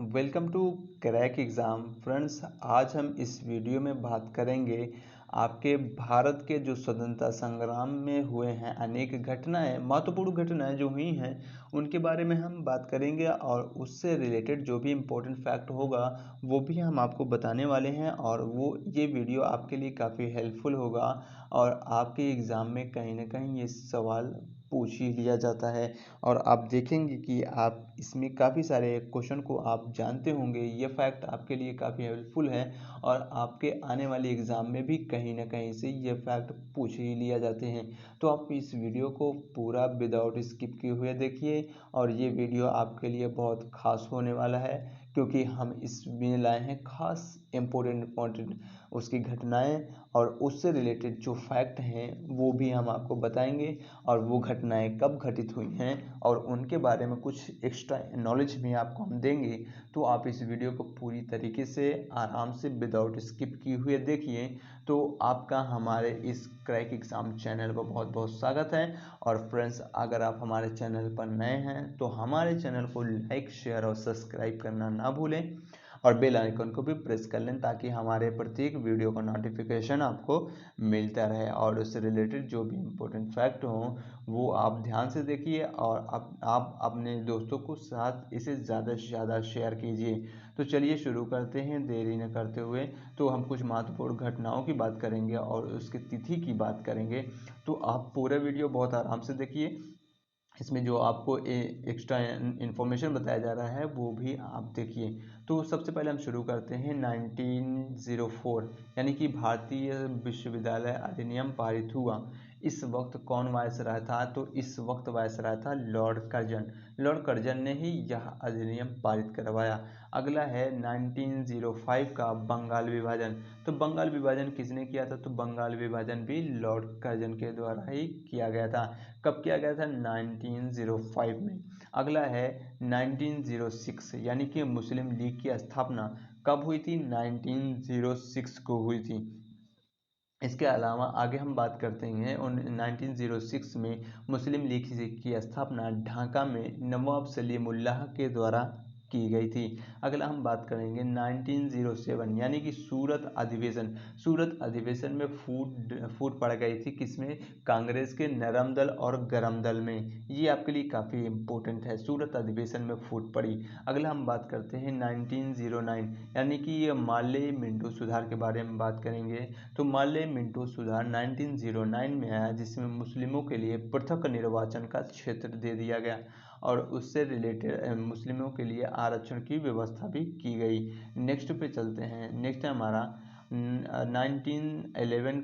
Welcome to crack exam friends. आज हम इस वीडियो में बात करेंगे आपके भारत के जो स्वतंत्रता संग्राम में हुए हैं अनेक घटनाएं, महत्वपूर्ण घटनाएं जो हुई हैं उनके बारे में हम बात करेंगे और उससे रिलेटेड जो भी इम्पोर्टेंट फैक्ट होगा वो भी हम आपको बताने वाले हैं। और ये वीडियो आपके लिए काफ़ी हेल्पफुल होगा और आपके एग्ज़ाम में कहीं ना कहीं ये सवाल पूछ ही लिया जाता है। और आप देखेंगे कि आप इसमें काफ़ी सारे क्वेश्चन को आप जानते होंगे। ये फैक्ट आपके लिए काफ़ी हेल्पफुल है और आपके आने वाले एग्ज़ाम में भी कहीं ना कहीं से ये फैक्ट पूछ ही लिया जाते हैं। तो आप इस वीडियो को पूरा विदाउट स्किप किए हुए देखिए और ये वीडियो आपके लिए बहुत खास होने वाला है क्योंकि हम इसमें लाए हैं खास इम्पोर्टेंट उसकी घटनाएं और उससे रिलेटेड जो फैक्ट हैं वो भी हम आपको बताएंगे और वो घटनाएं कब घटित हुई हैं और उनके बारे में कुछ एक्स्ट्रा नॉलेज भी आपको हम देंगे। तो आप इस वीडियो को पूरी तरीके से आराम से विदाउट स्किप किए हुए देखिए। तो आपका हमारे इस क्रैक एग्ज़ाम चैनल पर बहुत बहुत स्वागत है। और फ्रेंड्स, अगर आप हमारे चैनल पर नए हैं तो हमारे चैनल को लाइक शेयर और सब्सक्राइब करना ना भूलें और बेल आइकन को भी प्रेस कर लें ताकि हमारे प्रत्येक वीडियो का नोटिफिकेशन आपको मिलता रहे और उससे रिलेटेड जो भी इम्पोर्टेंट फैक्ट हों वो आप ध्यान से देखिए और आप अपने दोस्तों को साथ इसे ज़्यादा से ज़्यादा शेयर कीजिए। तो चलिए शुरू करते हैं देरी न करते हुए। तो हम कुछ महत्वपूर्ण घटनाओं की बात करेंगे और उसकी तिथि की बात करेंगे। तो आप पूरा वीडियो बहुत आराम से देखिए। इसमें जो आपको एक्स्ट्रा इन्फॉर्मेशन बताया जा रहा है वो भी आप देखिए। तो सबसे पहले हम शुरू करते हैं 1904 यानी कि भारतीय विश्वविद्यालय अधिनियम पारित हुआ। इस वक्त कौन वायसराय था? तो इस वक्त वायसराय था लॉर्ड कर्जन। लॉर्ड कर्जन ने ही यह अधिनियम पारित करवाया। अगला है 1905 का बंगाल विभाजन। तो बंगाल विभाजन किसने किया था? तो बंगाल विभाजन भी लॉर्ड कर्जन के द्वारा ही किया गया था। कब किया गया था? 1905 में। अगला है 1906 यानी कि मुस्लिम लीग की स्थापना कब हुई थी? 1906 को हुई थी। इसके अलावा आगे हम बात करते हैं 1906 में मुस्लिम लीग की स्थापना ढाका में नवाब सलीमुल्लाह के द्वारा की गई थी। अगला हम बात करेंगे 1907 यानी कि सूरत अधिवेशन। सूरत अधिवेशन में फूट पड़ गई थी किसमें? कांग्रेस के नरम दल और गरम दल में। ये आपके लिए काफ़ी इम्पोर्टेंट है, सूरत अधिवेशन में फूट पड़ी। अगला हम बात करते हैं 1909 यानी कि ये माल्ले मिंटो सुधार के बारे में बात करेंगे। तो माल्ले मिंटो सुधार 1909 में आया जिसमें मुस्लिमों के लिए पृथक निर्वाचन का क्षेत्र दे दिया गया और उससे रिलेटेड मुस्लिमों के लिए आरक्षण की व्यवस्था भी की गई। नेक्स्ट पे चलते हैं। नेक्स्ट है हमारा 1911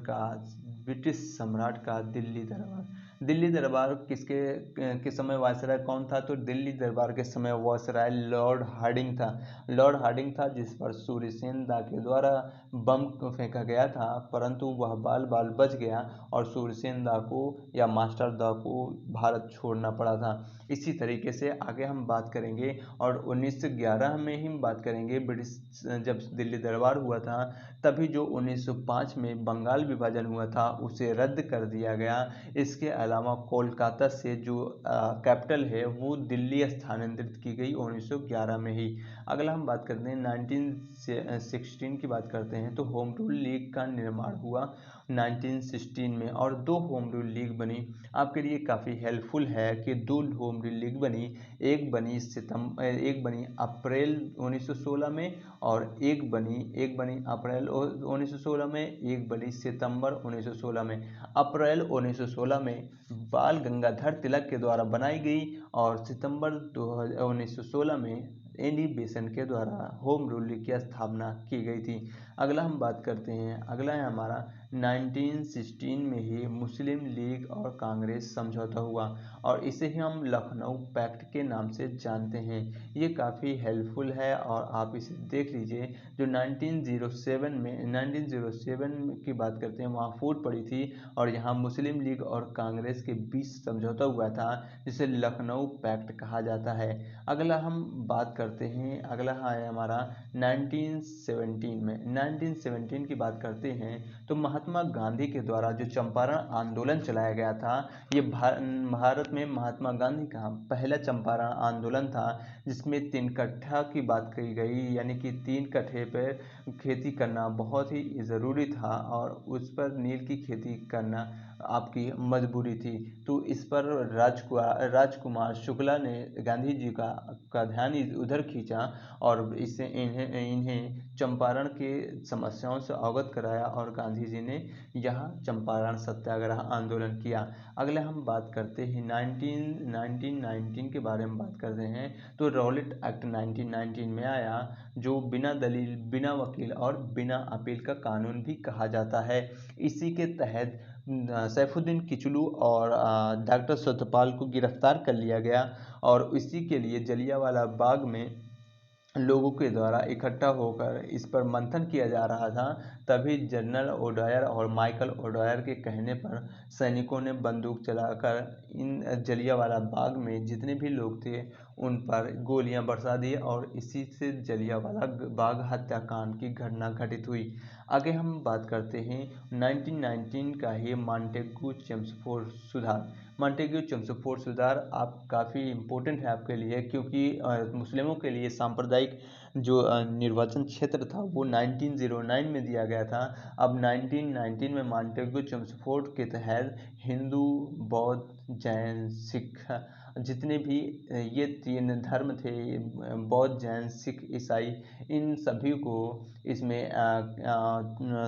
का ब्रिटिश सम्राट का दिल्ली दरबार। दिल्ली दरबार किसके समय वायसराय कौन था? तो दिल्ली दरबार के समय वायसराय लॉर्ड हार्डिंग था। लॉर्ड हार्डिंग था जिस पर सूर्यसेन दा के द्वारा बम फेंका गया था परंतु वह बाल बाल बच गया और सूर्यसेन दा को या मास्टर दा को भारत छोड़ना पड़ा था। इसी तरीके से आगे हम बात करेंगे और 1911 में ही हम बात करेंगे ब्रिटिश जब दिल्ली दरबार हुआ था तभी जो 1905 में बंगाल विभाजन हुआ था उसे रद्द कर दिया गया। इसके अलावा कोलकाता से जो कैपिटल है वो दिल्ली स्थानांतरित की गई 1911 में ही। अगला हम बात करते हैं 1916 की बात करते हैं। तो होम रूल लीग का निर्माण हुआ 1916 में और दो होम रूल लीग बनी। आपके लिए काफ़ी हेल्पफुल है कि दो होम रूल लीग बनी। एक बनी अप्रैल 1916 में और एक बनी अप्रैल 1916 में, एक बनी सितंबर 1916 में। अप्रैल 1916 में बाल गंगाधर तिलक के द्वारा बनाई गई और सितंबर 1916 में एनी बेसन के द्वारा होम रूल लीग की स्थापना की गई थी। अगला हम बात करते हैं। अगला है हमारा 1916 में ही मुस्लिम लीग और कांग्रेस समझौता हुआ और इसे ही हम लखनऊ पैक्ट के नाम से जानते हैं। ये काफ़ी हेल्पफुल है और आप इसे देख लीजिए। जो 1907 की बात करते हैं वहाँ फूट पड़ी थी और यहाँ मुस्लिम लीग और कांग्रेस के बीच समझौता हुआ था जिसे लखनऊ पैक्ट कहा जाता है। अगला हम बात करते हैं। अगला है हमारा 1917 की बात करते हैं तो महात्मा गांधी के द्वारा जो चंपारण आंदोलन चलाया गया था ये भारत में महात्मा गांधी का पहला चंपारण आंदोलन था, जिसमें 3 कट्ठा की बात कही गई, यानी कि 3 कट्ठे पर खेती करना बहुत ही ज़रूरी था और उस पर नील की खेती करना आपकी मजबूरी थी। तो इस पर राजकुमार शुक्ला ने गांधी जी का ध्यान उधर खींचा और इससे इन्हें चंपारण के समस्याओं से अवगत कराया और गांधी जी ने यहाँ चंपारण सत्याग्रह आंदोलन किया। अगले हम बात करते हैं 1919 के बारे में बात करते हैं। तो रॉलेट एक्ट 1919 में आया, जो बिना दलील, बिना वकील और बिना अपील का कानून भी कहा जाता है। इसी के तहत सैफुद्दीन किचलू और डॉक्टर सत्यपाल को गिरफ्तार कर लिया गया और इसी के लिए जलियांवाला बाग में लोगों के द्वारा इकट्ठा होकर इस पर मंथन किया जा रहा था। तभी जनरल ओडायर और माइकल ओडायर के कहने पर सैनिकों ने बंदूक चलाकर इन जलियांवाला बाग में जितने भी लोग थे उन पर गोलियां बरसा दी और इसी से जलियांवाला बाग हत्याकांड की घटना घटित हुई। आगे हम बात करते हैं 1919 का ही मॉन्टेग्यू चेम्सफोर्ड सुधार। मॉन्टेग्यू चेम्सफोर्ड सुधार आप काफ़ी इम्पोर्टेंट है आपके लिए, क्योंकि मुस्लिमों के लिए सांप्रदायिक जो निर्वाचन क्षेत्र था वो 1909 में दिया गया था। अब 1919 में मॉन्टेग्यू चेम्सफोर्ड के तहत हिंदू, बौद्ध, जैन, सिख जितने भी ये 3 धर्म थे, बौद्ध, जैन, सिख, ईसाई, इन सभी को इसमें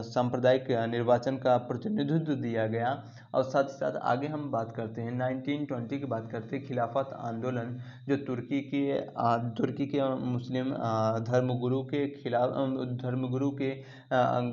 सांप्रदायिक निर्वाचन का प्रतिनिधित्व दिया गया। और साथ ही साथ आगे हम बात करते हैं 1920 की बात करते हैं खिलाफत आंदोलन, जो तुर्की के मुस्लिम धर्मगुरु के खिलाफ धर्मगुरु के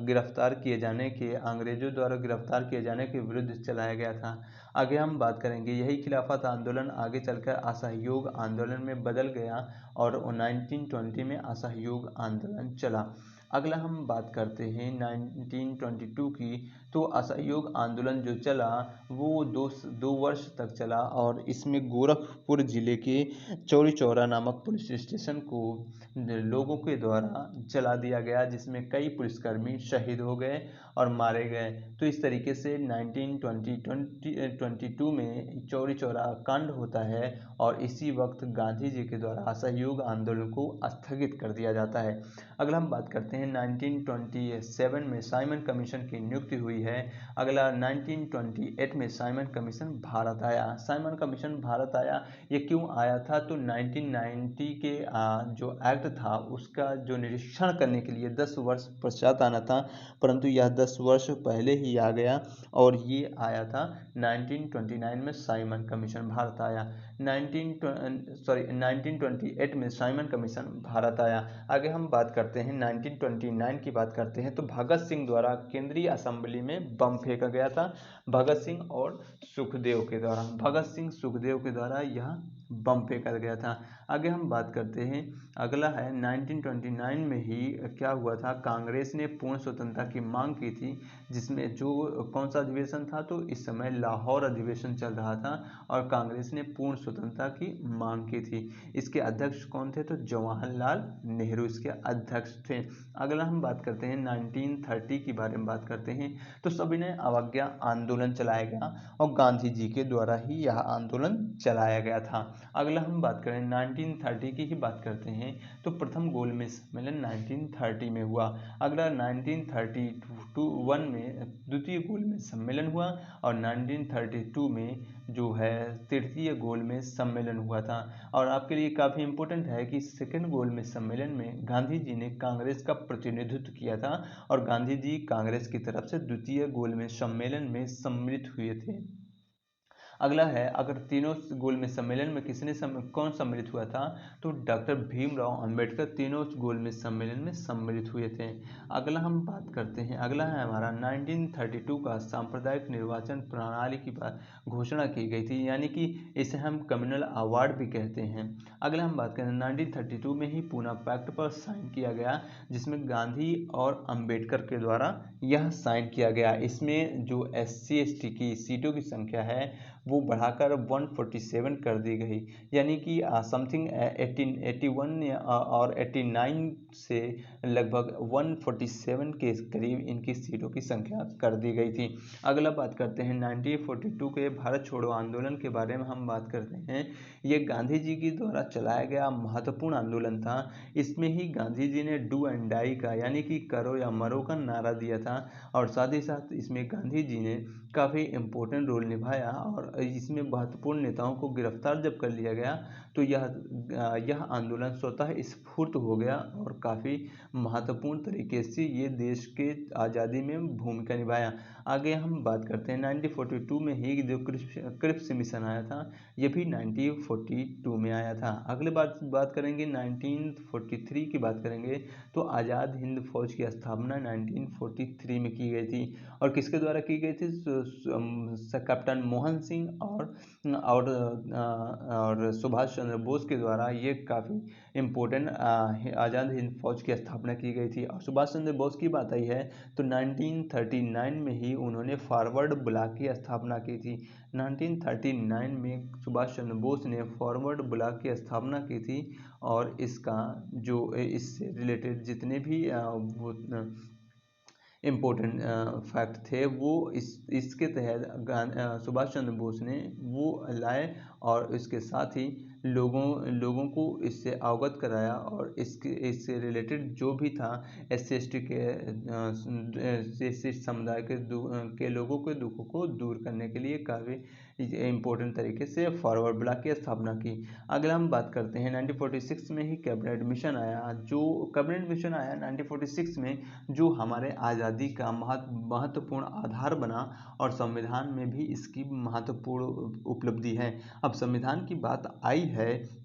गिरफ्तार किए जाने के, अंग्रेजों द्वारा गिरफ्तार किए जाने के विरुद्ध चलाया गया था। आगे हम बात करेंगे यही खिलाफत आंदोलन आगे चलकर असहयोग आंदोलन में बदल गया और 1920 में असहयोग आंदोलन चला। अगला हम बात करते हैं 1922 की। तो असहयोग आंदोलन जो चला वो दो वर्ष तक चला और इसमें गोरखपुर जिले के चौरी चौरा नामक पुलिस स्टेशन को लोगों के द्वारा जला दिया गया, जिसमें कई पुलिसकर्मी शहीद हो गए और मारे गए। तो इस तरीके से 1922 में चौरी चौरा कांड होता है और इसी वक्त गांधी जी के द्वारा असहयोग आंदोलन को स्थगित कर दिया जाता है। अगला हम बात करते हैं 1927 में साइमन कमीशन की नियुक्ति हुई है। अगला 1928 में साइमन कमीशन भारत आया। साइमन कमीशन भारत आया, ये क्यों आया था? तो 1990 के जो एक्ट था उसका जो निरीक्षण करने के लिए 10 वर्ष पश्चात आना था, परंतु यह 10 वर्ष पहले ही आ गया और ये आया था 1929 में साइमन कमीशन भारत आया। 1928 में साइमन कमीशन भारत आया। आगे हम बात करते हैं 1929 की बात करते हैं। तो भगत सिंह द्वारा केंद्रीय असेंबली में बम फेंका गया था। भगत सिंह और सुखदेव के द्वारा यह बम फेंका गया था। आगे हम बात करते हैं, अगला है 1929 में ही क्या हुआ था, कांग्रेस ने पूर्ण स्वतंत्रता की मांग की थी, जिसमें जो कौन सा अधिवेशन था, तो इस समय लाहौर अधिवेशन चल रहा था और कांग्रेस ने पूर्ण स्वतंत्रता की मांग की थी। इसके अध्यक्ष कौन थे? तो जवाहरलाल नेहरू इसके अध्यक्ष थे। अगला हम बात करते हैं 1930 के बारे में बात करते हैं। तो सविनय अवज्ञा आंदोलन चलाया गया और गांधी जी के द्वारा ही यह आंदोलन चलाया गया था। अगला हम बात करें 1930 की ही बात करते हैं। तो प्रथम गोलमेज सम्मेलन 1930 में हुआ। अगला 1931 में द्वितीय गोलमेज सम्मेलन हुआ और 1932 में जो है तृतीय गोलमेज सम्मेलन हुआ था। और आपके लिए काफ़ी इम्पोर्टेंट है कि सेकेंड गोलमेज सम्मेलन में गांधी जी ने कांग्रेस का प्रतिनिधित्व किया था और गांधी जी कांग्रेस की तरफ से द्वितीय गोलमेज सम्मेलन में सम्मिलित हुए थे। अगला है, अगर तीनों गोलमेज सम्मेलन में कौन सम्मिलित हुआ था? तो डॉक्टर भीमराव अंबेडकर तीनों गोलमेज सम्मेलन में सम्मिलित हुए थे। अगला हम बात करते हैं, अगला है हमारा 1932 का सांप्रदायिक निर्वाचन प्रणाली की घोषणा की गई थी, यानी कि इसे हम कम्युनल अवार्ड भी कहते हैं। अगला हम बात करें 1932 में ही पूना पैक्ट पर साइन किया गया, जिसमें गांधी और अंबेडकर के द्वारा यह साइन किया गया। इसमें जो SC ST की सीटों की संख्या है वो बढ़ाकर 147 कर दी गई, यानी कि समथिंग 1881 और 89 से लगभग 147 के करीब इनकी सीटों की संख्या कर दी गई थी। अगला बात करते हैं 1942 के भारत छोड़ो आंदोलन के बारे में हम बात करते हैं। ये गांधी जी के द्वारा चलाया गया महत्वपूर्ण आंदोलन था। इसमें ही गांधी जी ने डू एंड डाई का, यानी कि करो या मरो का नारा दिया था, और साथ ही साथ इसमें गांधी जी ने काफ़ी इम्पोर्टेंट रोल निभाया। और इसमें महत्वपूर्ण नेताओं को गिरफ्तार जब कर लिया गया तो यह आंदोलन स्वतः स्फूर्त हो गया और काफ़ी महत्वपूर्ण तरीके से ये देश के आज़ादी में भूमिका निभाया। आगे हम बात करते हैं 1942 में ही जो क्रिप्स मिशन आया था, ये भी 1942 में आया था। अगले बात करेंगे 1943 की बात करेंगे तो आज़ाद हिंद फौज की स्थापना 1943 में की गई थी। और किसके द्वारा की गई थी? कैप्टन मोहन सिंह और सुभाष चंद्र बोस के द्वारा ये काफ़ी इम्पोर्टेंट आज़ाद हिंद फौज की स्थापना की गई थी। और सुभाष चंद्र बोस की बात आई है तो 1939 में ही उन्होंने फॉरवर्ड ब्लॉक की स्थापना की थी। 1939 में सुभाष चंद्र बोस ने फॉरवर्ड ब्लॉक की स्थापना की थी। और इसका जो इससे रिलेटेड जितने भी इम्पोर्टेंट फैक्ट थे वो इसके तहत सुभाष चंद्र बोस ने वो लाए, और इसके साथ ही लोगों को इससे अवगत कराया। और इससे रिलेटेड जो भी था SC/ST समुदाय के लोगों के दुखों को दूर करने के लिए काफ़ी इम्पोर्टेंट तरीके से फॉरवर्ड ब्लॉक की स्थापना की। अगला हम बात करते हैं 1946 में ही कैबिनेट मिशन आया। जो कैबिनेट मिशन आया 1946 में, जो हमारे आज़ादी का महत्वपूर्ण आधार बना, और संविधान में भी इसकी महत्वपूर्ण उपलब्धि है। अब संविधान की बात आई है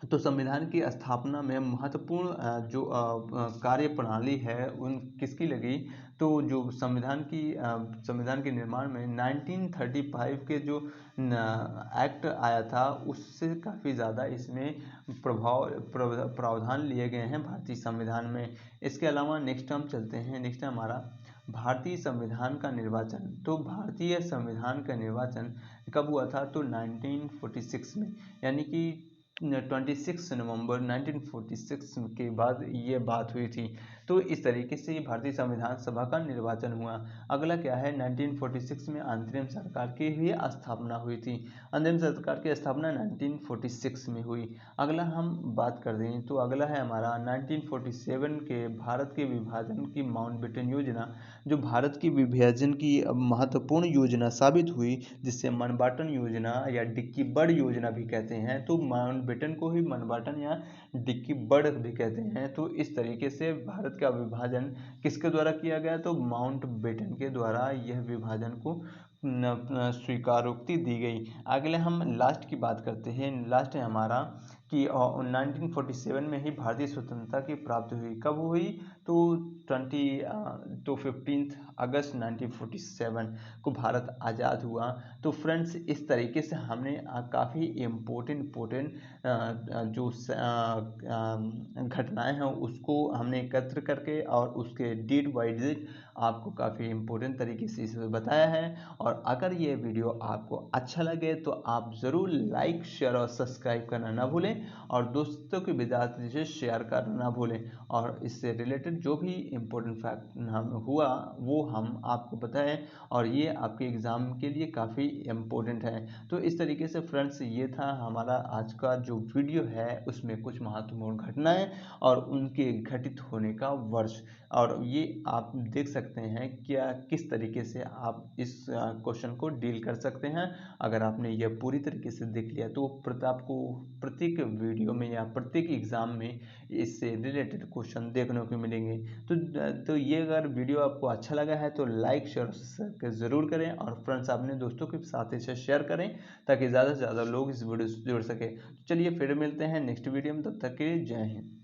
तो संविधान की स्थापना में महत्वपूर्ण जो कार्य प्रणाली है उन किसकी लगी? तो जो संविधान के निर्माण में 1935 के जो एक्ट आया था उससे काफ़ी ज़्यादा इसमें प्रावधान लिए गए हैं भारतीय संविधान में। इसके अलावा नेक्स्ट हम चलते हैं, नेक्स्ट हमारा भारतीय संविधान का निर्वाचन। तो भारतीय संविधान का निर्वाचन कब हुआ था? तो 1946 में, यानी कि 26 नवंबर 1946 के बाद ये बात हुई थी। तो इस तरीके से भारतीय संविधान सभा का निर्वाचन हुआ। अगला क्या है? 1946 में अंतरिम सरकार की भी स्थापना हुई थी। अंतरिम सरकार की स्थापना 1946 में हुई। अगला हम बात कर दें तो अगला है हमारा 1947 के भारत के विभाजन की माउंटबेटन योजना, जो भारत की विभाजन की महत्वपूर्ण योजना साबित हुई, जिससे माउंटबेटन योजना या डिक्की बर्ड योजना भी कहते हैं। तो माउंटबेटन को ही माउंटबेटन या डिक्की बर्ड भी कहते हैं। तो इस तरीके से भारत का विभाजन किसके द्वारा किया गया? तो माउंटबेटन के द्वारा यह विभाजन को स्वीकारोक्ति दी गई। अगले हम लास्ट की बात करते हैं। लास्ट है हमारा कि 1947 में ही भारतीय स्वतंत्रता की प्राप्ति हुई। कब हुई? तो 15 अगस्त 1947 को भारत आज़ाद हुआ। तो फ्रेंड्स, इस तरीके से हमने काफ़ी इम्पोर्टेंट जो घटनाएं हैं उसको हमने एकत्र करके और उसके डेट बाय डेट आपको काफ़ी इम्पोर्टेंट तरीके से इसे बताया है। और अगर ये वीडियो आपको अच्छा लगे तो आप ज़रूर लाइक, शेयर और सब्सक्राइब करना ना भूलें, और दोस्तों के विद्यार्थी से शेयर करना ना भूलें। और इससे रिलेटेड जो भी इम्पोर्टेंट फैक्ट हुआ वो हम आपको बताएं, और ये आपके एग्ज़ाम के लिए काफ़ी इम्पोर्टेंट है। तो इस तरीके से फ्रेंड्स, ये था हमारा आज का जो वीडियो है, उसमें कुछ महत्वपूर्ण घटनाएं और उनके घटित होने का वर्ष, और ये आप देख सकते हैं क्या किस तरीके से आप इस क्वेश्चन को डील कर सकते हैं। अगर आपने यह पूरी तरीके से देख लिया तो आपको प्रत्येक वीडियो में या प्रत्येक एग्ज़ाम में इससे रिलेटेड क्वेश्चन देखने को मिलेंगे। तो ये अगर वीडियो आपको अच्छा लगा है तो लाइक, शेयर ज़रूर करें, और फ्रेंड्स अपने दोस्तों के साथ इसे शेयर करें ताकि ज़्यादा से ज़्यादा लोग इस वीडियो से जुड़ सके। चलिए फिर मिलते हैं नेक्स्ट वीडियो में, तब तक के लिए जय हिंद।